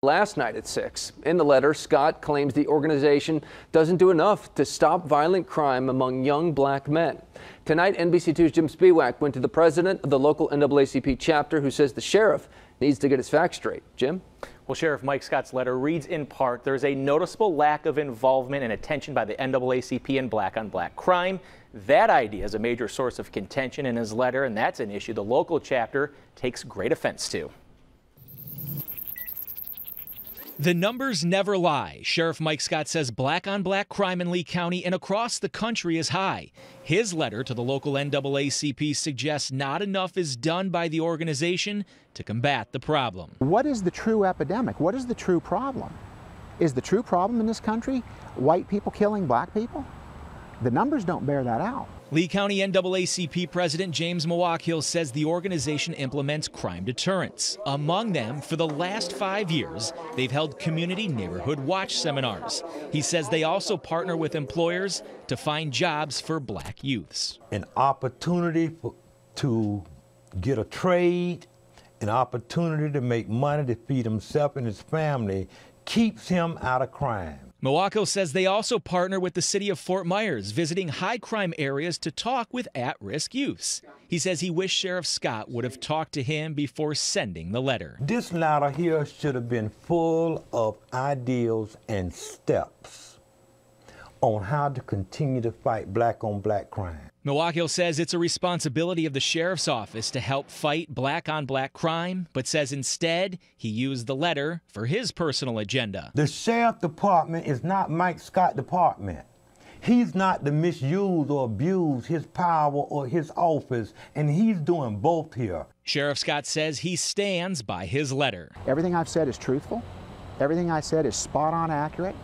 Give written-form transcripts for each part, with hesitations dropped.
Last night at 6. In the letter, Scott claims the organization doesn't do enough to stop violent crime among young black men. Tonight, NBC2's Jim Muwakkil went to the president of the local NAACP chapter, who says the sheriff needs to get his facts straight. Jim? Well, Sheriff Mike Scott's letter reads in part, there's a noticeable lack of involvement and attention by the NAACP in black-on-black crime. That idea is a major source of contention in his letter, and that's an issue the local chapter takes great offense to. The numbers never lie. Sheriff Mike Scott says black-on-black crime in Lee County and across the country is high. His letter to the local NAACP suggests not enough is done by the organization to combat the problem. What is the true epidemic? What is the true problem? Is the true problem in this country white people killing black people? The numbers don't bear that out. Lee County NAACP President James Muwakkil says the organization implements crime deterrence. Among them, for the last 5 years, they've held community neighborhood watch seminars. He says they also partner with employers to find jobs for black youths. An opportunity to get a trade, an opportunity to make money to feed himself and his family keeps him out of crime. Muwakkil says they also partner with the city of Fort Myers, visiting high crime areas to talk with at-risk youths. He says he wished Sheriff Scott would have talked to him before sending the letter. This letter here should have been full of ideals and steps on how to continue to fight black-on-black crime. Muwakkil says it's a responsibility of the sheriff's office to help fight black-on-black crime, but says instead he used the letter for his personal agenda. The sheriff department is not Mike Scott's department. He's not to misuse or abuse his power or his office, and he's doing both here. Sheriff Scott says he stands by his letter. Everything I've said is truthful. Everything I said is spot on accurate.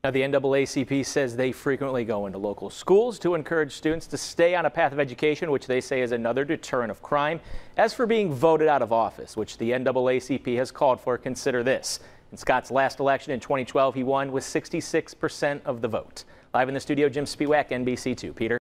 Now, the NAACP says they frequently go into local schools to encourage students to stay on a path of education, which they say is another deterrent of crime. As for being voted out of office, which the NAACP has called for, consider this. In Scott's last election in 2012, he won with 66% of the vote. Live in the studio, Jim Muwakkil, NBC2. Peter?